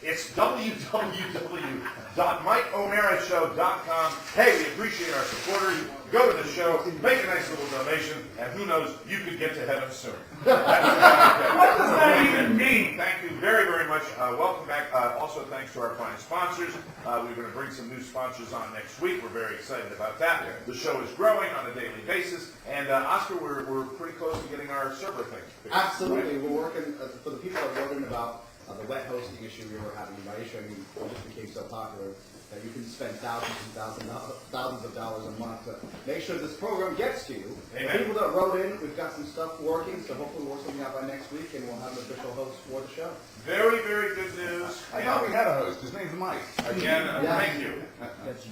It's www.MikeO'MaraShow.com. Hey, we appreciate our supporters. Go to the show, make a nice little donation, and who knows, you could get to heaven soon. What does that even mean? Thank you very, very much. Welcome back. Also, thanks to our fine sponsors. We're going to bring some new sponsors on next week. We're very excited about that. The show is growing on a daily basis. And Oscar, we're pretty close to getting our server thing fixed. Absolutely. We're working, for the people that are wondering about the wet hosting issue we were having, my issue, it just became so popular that you can spend thousands of dollars a month to make sure this program gets to you. Amen. The people that wrote in, we've got some stuff working, so hopefully we'll work something out by next week, and we'll have an official host for the show. Very, very good news. I thought we had a host. His name's Mike. Again, Yeah. thank you.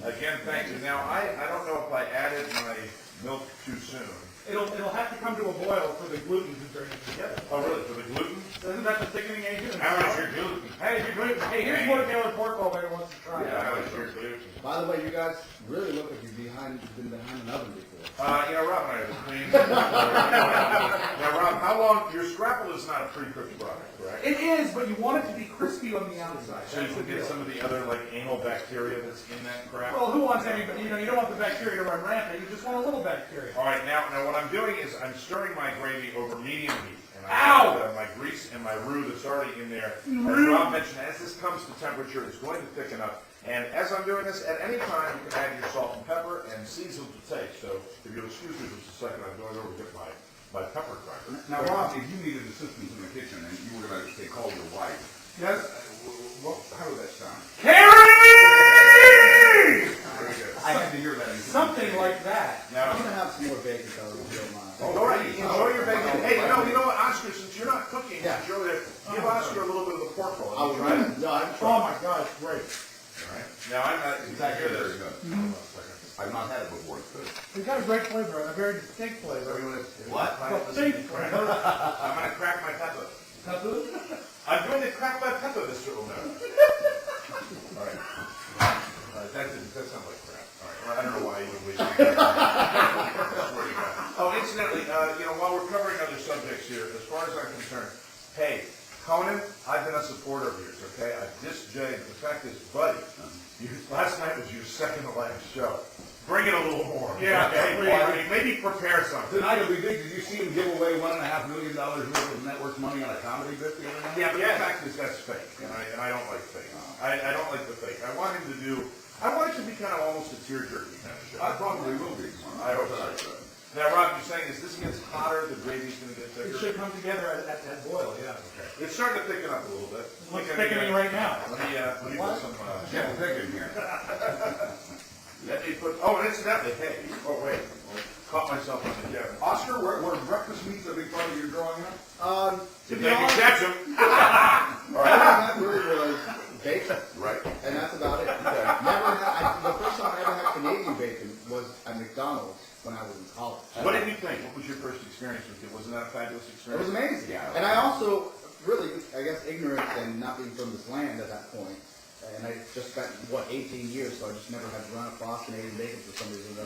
Again, thank you. Now, I don't know if I added my milk too soon. It'll have to come to a boil for the gluten to bring it together. Oh, really? For the gluten? Isn't that the thickening agent? How much your gluten? Hey, if you're gluten. Hey, here's what Taylor Pork Over wants to try. How much your gluten? By the way, you guys really look like you've been behind an oven before. Rob and I have clean. Now, Rob, how long? Your scrapple is not a pre-cooked product, correct? It is, but you want it to be crispy on the outside. So you can get some of the other anal bacteria that's in that crap. Well, who wants anybody? You don't want the bacteria to run rampant. You just want a little bacteria. All right, now what I'm doing is I'm stirring my gravy over medium heat. And Ow! I my grease and my roux that's already in there. As Rob mentioned, as this comes to temperature, it's going to thicken up. And as I'm doing this, at any time you can add your salt and pepper and season to taste. So if you'll excuse me just a second, I'm going over to get my pepper cracker. Now, Rob, if you needed assistance in the kitchen and you were going to say call your wife, Yes. how would that sound? Carrie! Very good. I had to hear that. Something like that. I'm Now, going to have some more bacon, though, if you don't mind. all right, enjoy your bacon. Hey, you know what, Oscar, since you're not cooking, Yeah. since you're over there, give Oscar a little bit of the pork roll. I will Try it. No, I'm Oh my God, it's great. All right. Now, I'm not It's exactly actually very this. good. Hold on a second. I've not had it before. It's good. It's got a great flavor and a very distinct flavor. What? Distinct flavor. I'm going to crack my pepper. I'm going to crack my pepper, Mr. O'Mara. All right. That sounds like crap. All right. Well, I don't know why you would wish. Oh, incidentally, while we're covering other subjects here, as far as I'm concerned, hey, Conan, I've been a supporter of yours, okay? I dissed Jay. The fact is, buddy, last night was your second to last show. Bring it a little more. Yeah, okay? please. Maybe prepare something. Tonight will be big. Did you see him give away $1.5 million worth of network money on a comedy bit the other night? Yeah, but the fact is that's fake, and I don't like fake. I don't like the fake. I want it to be kind of almost a tear-jerky kind of show. I probably will be. I hope so. Now, Rob, you're saying as this gets hotter, the gravy's going to get It thicker? should come together at that boil, yeah. Okay. It's starting to thicken up a little bit. Looks thickening right now. Let me put some... Yeah, take it here. Let me put... Oh, and incidentally, hey. Oh, wait. Caught myself on the camera. Oscar, were breakfast meats a big part of your growing up? If they can catch them. All right. That really was bacon. Right. And that's about it. The first time I ever had Canadian bacon was at McDonald's when I was in college. What did you think? What was your first experience with it? Wasn't that a fabulous It experience? was amazing. Yeah. And I also, really, I guess, ignorant and not being from this land at that point, and I just spent, 18 years, so I just never had run across Canadian bacon for some reason.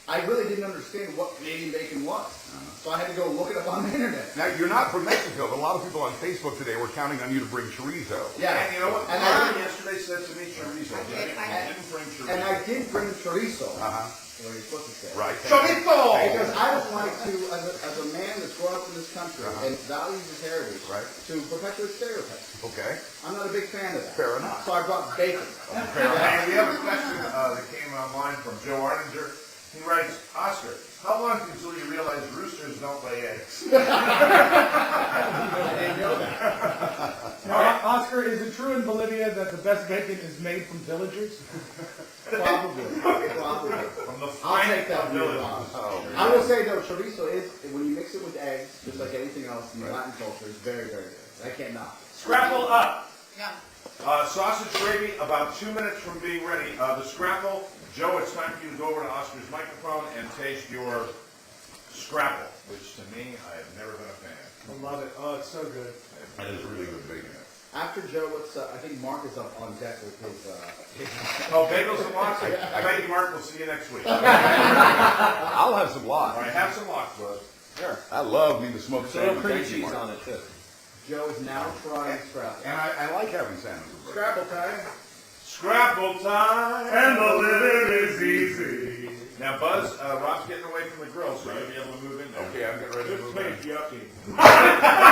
I really didn't understand what Canadian bacon was. So I had to go look it up on the internet. Now, you're not from Mexico, but a lot of people on Facebook today were counting on you to bring chorizo. Yeah. And you know what? And Lauren I, yesterday said to me, chorizo. You didn't bring chorizo. and I did bring chorizo. Uh-huh. What you're supposed to say. Right. Chorizo! Because I don't like to, as a man that's grown up in this country and values his heritage, Right. to perpetuate stereotypes. Okay. I'm not a big fan of that. Fair enough. So I brought bacon. Hey, we have a question that came online from Joe Arninger. He writes, Oscar, how long until you realize roosters don't lay eggs? I didn't know that. Now, Oscar, is it true in Bolivia that the best bacon is made from villagers? Probably. Probably. From the I'll take finest that of view, villages. Rob. Oh, I will say though, chorizo is, when you mix it with eggs, just like anything else in the Latin culture, is very, very good. I can't knock it. Scrapple up. Sausage gravy, about 2 minutes from being ready. The scrapple, Joe, it's time for you to go over to Oscar's microphone and taste your scrapple, which to me, I have never been a fan. I love it. Oh, it's so good. that is really good bacon. After Joe, I think Mark is up on deck with his, Oh, bagels and lox? Thank you, Mark. We'll see you next week. All I'll have some lox. right, have some lox, bud. Sure. I love me the smoked Little salmon. cream Thank you, cheese Mark. on it too. Joe is now trying Scrabble. And I like having Santa's break. Scrabble time. Scrabble time, and the living is easy. Now, Buzz, Rob's getting away from the grill, so you'll be able to move in there. Okay, I'm getting ready to move in.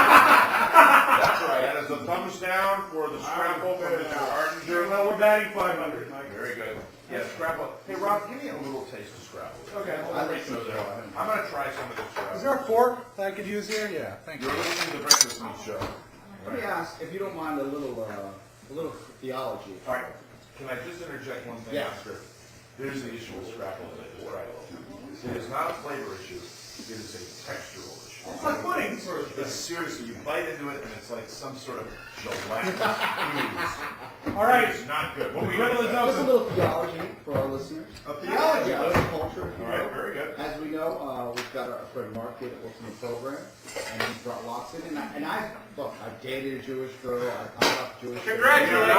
That's right. That is a thumbs down for the Scrabble from Mr. Ardinger. Well, we're batting 500, Mike. Very good. Yeah, Scrabble. Hey, Rob, give me a little taste of Scrabble. Okay. I like So there. I'm going to try some of this Scrabble. Is there a fork that I could use here? Yeah, thank you. You're listening to the Breakfast Meat Show. Let me ask, if you don't mind, a little theology. All right. Can I just interject one thing, Yeah. Oscar? Here's the issue with Scrabble. It is not a flavor issue. It is a textural issue. It's like pudding. It's seriously, you bite into it and it's like some sort of gelatinous ooze. All right. It's not good. What we Riddle is Just a open. little theology for our listeners. A theology. Yeah, a little culture. if you All right, will. very good. As we know, we've got our friend Mark here that works in the program, and he's brought lots in. And look, I've dated a Jewish girl. I love Jewish. Congratulations,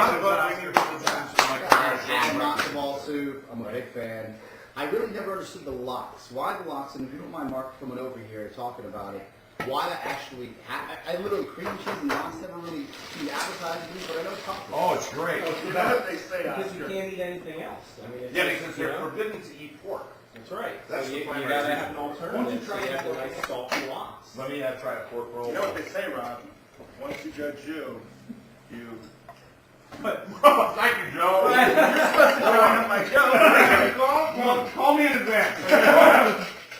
I'm not the ball soup. I'm a big fan. I really never understood the locks. Why the locks? And if you don't mind Mark coming over here talking about it, why that actually I literally cream cheese and locks never really been advertised to me, but I know it's popular. Oh, it's great. You know what they say, Because you can't eat anything else. I mean, it's Yeah, just, because you they're know, forbidden to eat pork. That's right. That's so the you primary gotta reason. have an Why don't alternative. you So try you have the it? nice salty lox. Let me try a pork roll. You know what they say, Rob? Once you judge you, you... Thank you, Joe. Well, call me in advance.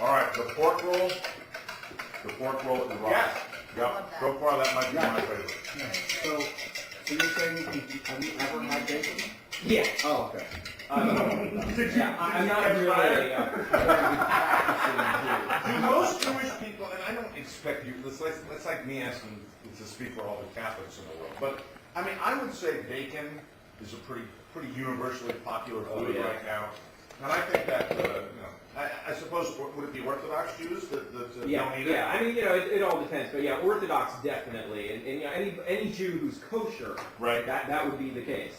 All right, the pork roll. The pork roll is rock. Yes. Yep. So far, that might be my favorite. So you're saying, have you ever had bacon? Yeah. Oh, okay. Yeah, I'm not really a Do most Jewish people, and I don't expect you, it's like me asking to speak for all the Catholics in the world, but I mean, I would say bacon is a pretty universally popular food yeah. right now. And I think that, I suppose, would it be Orthodox Jews that don't eat it? Yeah. I mean, it all depends, but yeah, Orthodox definitely, and you know, any Jew who's kosher, Right. that would be the case.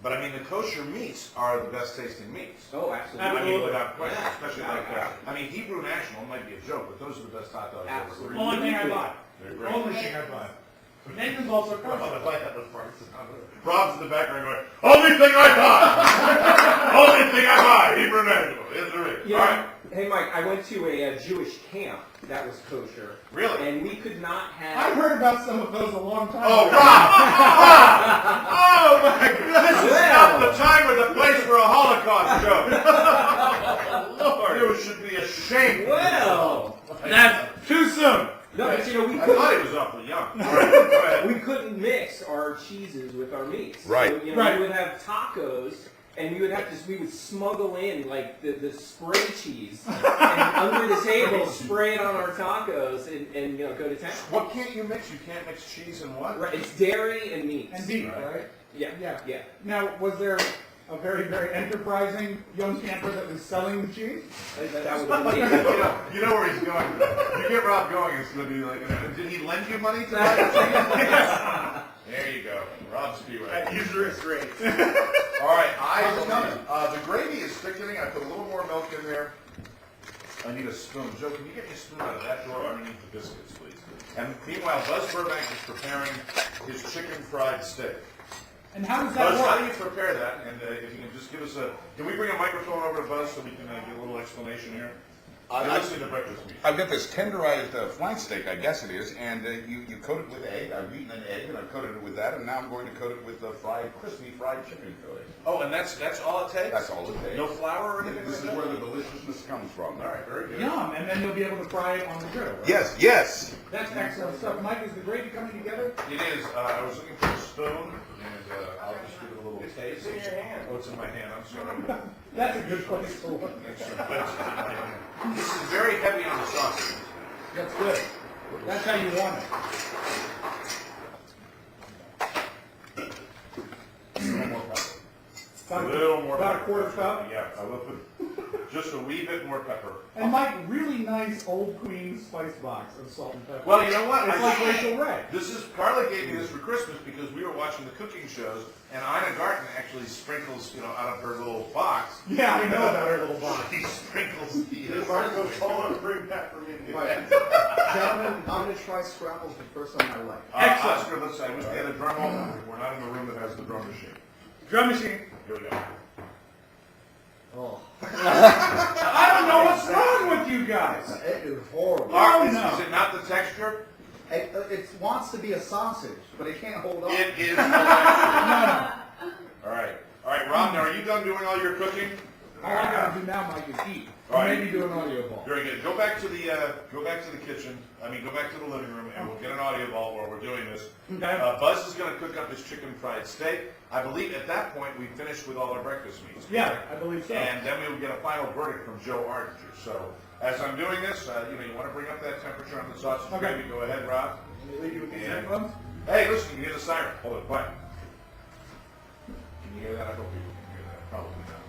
But I mean, the kosher meats are the best tasting meats. Oh, I absolutely. mean, without question, Yeah. especially like that. I mean, Hebrew National might be a joke, but those are the best hot dogs I've ever Absolutely. eaten. Only thing I buy. They're great. Only thing I buy. Nathan's also Oh, kosher. the bite that was part. Rob's in the background going, only thing I buy! Only thing I buy! Hebrew National. Is there is. Yeah. All right. Hey, Mike, I went to a Jewish camp that was kosher. Really? And we could not have... I've heard about some of those a long time Oh, ago. Rob! Oh, my goodness! This is not the time or the place for a Holocaust joke. Lord, you should be ashamed. Well, That's too soon. no, but you know, we I couldn't... thought he was awfully young. All right, go ahead. We couldn't mix our cheeses with our meats. Right. So, you know, Right. we would have tacos, and we would smuggle in like the spray cheese, and under the table spray it on our tacos, and you know, go to town. What can't you mix? You can't mix cheese and what? Right, it's dairy and meat. And beef, Right. right? Yeah, Yeah. yeah. Now, was there a very, very enterprising young camper that was selling the cheese? That would be You know where he's going. You get Rob going, it's going to be like, did he lend you money to buy the thing? There you go. Rob Spiewak. At usurious rates. All right, the gravy is thickening. I put a little more milk in there. I need a spoon. Joe, can you get me a spoon out of that drawer underneath the biscuits, please? And meanwhile, Buzz Burbank is preparing his chicken fried steak. And how does that Buzz, how do work? you prepare that? And if you can just give us can we bring a microphone over to Buzz so we can get a little explanation here? You're listening to Breakfast Meat. I've got this tenderized flank steak, I guess it is, and you coat it with egg. I've eaten an egg and I've coated it with that, and now I'm going to coat it with crispy fried chicken coating. Oh, and that's all it takes? That's all it takes. No flour or anything This is like that? where the deliciousness comes from. All right, very good. Yum, and then you'll be able to fry it on the grill. Right? Yes, yes. That's excellent stuff. Mike, is the gravy coming together? It is. I was looking for a spoon, and I'll just give it a little taste. It's in your hand. Oh, it's in my hand. I'm sorry. That's a good place for one. This is very heavy on the sausage. That's good. That's how you want it. A little more pepper. About A little more about a pepper. quarter cup? Yeah, I will put Just a wee bit more pepper. And Mike, really nice old Queen spice box of salt and pepper. Well, you know what? It's like Rachel Ray. Carla gave me this for Christmas because we were watching the cooking shows, and Ina Garten actually sprinkles, out of her little box. Yeah, I know about her little box. She sprinkles the. Marco told him to bring that for me. Right. Gentlemen, I'm gonna try Scrabble for the first time in my life. Excellent. Oscar, let's say, we get a drum roll. We're not in the room that has the drum machine. Drum machine. Here we go. Oh, I don't know what's wrong with you guys. it is horrible. Mark, no. is it not the texture? It wants to be a sausage, but it can't hold on. It is. No. All right, Rob. Now, are you done doing all your cooking? All I gotta do now, Mike, is eat. All right. Maybe do an audio ball. Very good. Go back to the kitchen. Go back to the living room, and we'll get an audio ball while we're doing this. Okay. Buzz is going to cook up his chicken fried steak. I believe at that point we finished with all our breakfast meats. Yeah, I believe so. And then we will get a final verdict from Joe Ardinger. So as I'm doing this, you want to bring up that temperature on the sausage Okay. gravy. Go ahead, Rob. Let me leave you with these Yeah. headphones. Hey, listen, you hear the siren. Hold it, quiet. Can you hear that? I hope people can hear that. Probably not.